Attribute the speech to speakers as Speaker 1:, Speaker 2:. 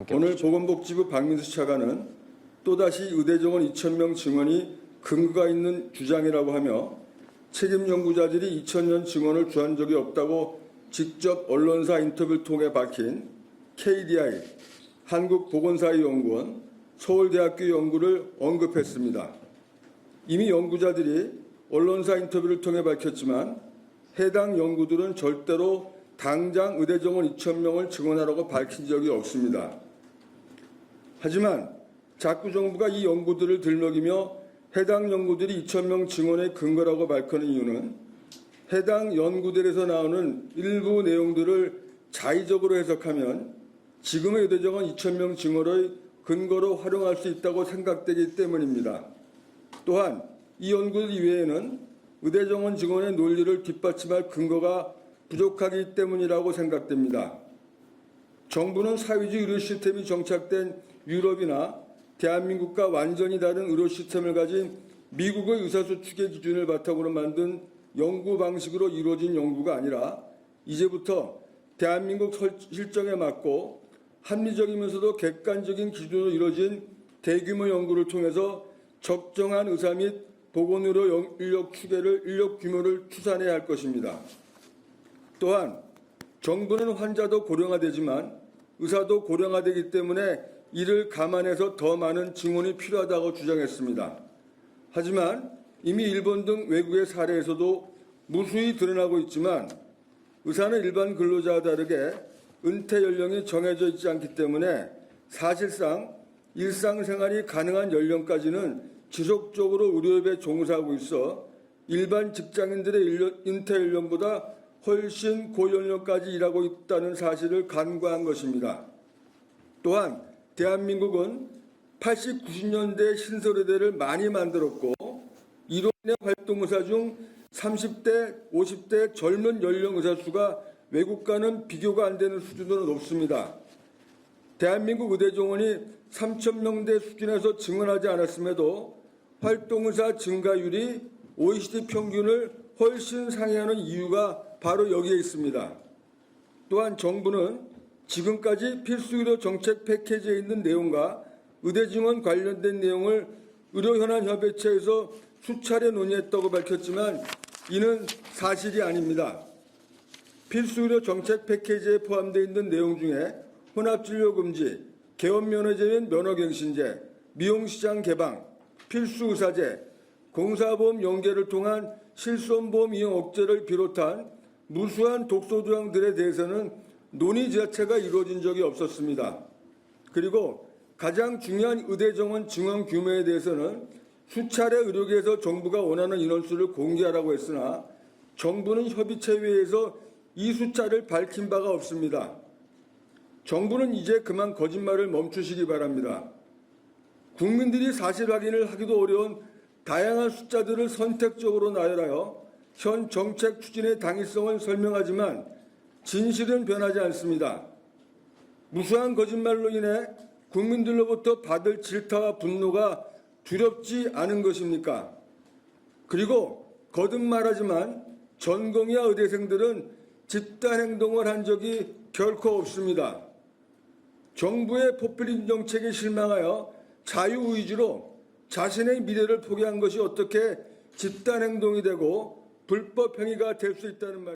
Speaker 1: 오늘 보건복지부 박민수 차관은 또다시 의대 정원 2,000명 증원이 근거가 있는 주장이라고 하며 책임 연구자들이 2000년 증원을 주한 적이 없다고 직접 언론사 인터뷰를 통해 밝힌 KDI, 한국보건사회연구원, 서울대학교 연구를 언급했습니다. 이미 연구자들이 언론사 인터뷰를 통해 밝혔지만 해당 연구들은 절대로 당장 의대 정원 2,000명을 증원하라고 밝힌 적이 없습니다. 하지만 자꾸 정부가 이 연구들을 들먹이며 해당 연구들이 2,000명 증원의 근거라고 밝히는 이유는 해당 연구들에서 나오는 일부 내용들을 자의적으로 해석하면 지금의 의대 정원 2,000명 증원의 근거로 활용할 수 있다고 생각되기 때문입니다. 또한 이 연구들 이외에는 의대 정원 증원의 논리를 뒷받침할 근거가 부족하기 때문이라고 생각됩니다. 정부는 사회주의 의료 시스템이 정착된 유럽이나 대한민국과 완전히 다른 의료 시스템을 가진 미국의 의사소축의 기준을 바탕으로 만든 연구 방식으로 이루어진 연구가 아니라 이제부터 대한민국 실정에 맞고 합리적이면서도 객관적인 기준으로 이루어진 대규모 연구를 통해서 적정한 의사 및 보건의료 인력 규모를 추산해야 할 것입니다. 또한 정부는 환자도 고령화되지만 의사도 고령화되기 때문에 이를 감안해서 더 많은 증원이 필요하다고 주장했습니다. 하지만 이미 일본 등 외국의 사례에서도 무수히 드러나고 있지만 의사는 일반 근로자와 다르게 은퇴 연령이 정해져 있지 않기 때문에 사실상 일상생활이 가능한 연령까지는 지속적으로 의료업에 종사하고 있어 일반 직장인들의 은퇴 연령보다 훨씬 고연령까지 일하고 있다는 사실을 간과한 것입니다. 또한 대한민국은 80, 90년대 신설의대를 많이 만들었고 이로 인해 활동의사 중 30대, 50대 젊은 연령 의사 수가 외국과는 비교가 안 되는 수준으로 높습니다. 대한민국 의대 정원이 3,000명대 수준에서 증원하지 않았음에도 활동의사 증가율이 OECD 평균을 훨씬 상회하는 이유가 바로 여기에 있습니다. 또한 정부는 지금까지 필수의료 정책 패키지에 있는 내용과 의대 증원 관련된 내용을 의료현안협의체에서 수차례 논의했다고 밝혔지만 이는 사실이 아닙니다. 필수의료 정책 패키지에 포함되어 있는 내용 중에 혼합진료 금지, 개원면허제 및 면허갱신제, 미용시장 개방, 필수의사제, 공사보험 연계를 통한 실손보험 이용 억제를 비롯한 무수한 독소조항들에 대해서는 논의 자체가 이루어진 적이 없었습니다. 그리고 가장 중요한 의대 정원 증원 규모에 대해서는 수차례 의료계에서 정부가 원하는 인원수를 공개하라고 했으나 정부는 협의체회에서 이 숫자를 밝힌 바가 없습니다. 정부는 이제 그만 거짓말을 멈추시기 바랍니다. 국민들이 사실 확인을 하기도 어려운 다양한 숫자들을 선택적으로 나열하여 현 정책 추진의 당위성을 설명하지만 진실은 변하지 않습니다. 무수한 거짓말로 인해 국민들로부터 받을 질타와 분노가 두렵지 않은 것입니까? 그리고 거듭 말하지만 전공의와 의대생들은 집단 행동을 한 적이 결코 없습니다. 정부의 포퓰리즘 정책에 실망하여 자유의지로 자신의 미래를 포기한 것이 어떻게 집단 행동이 되고 불법 행위가 될 수 있다는 말.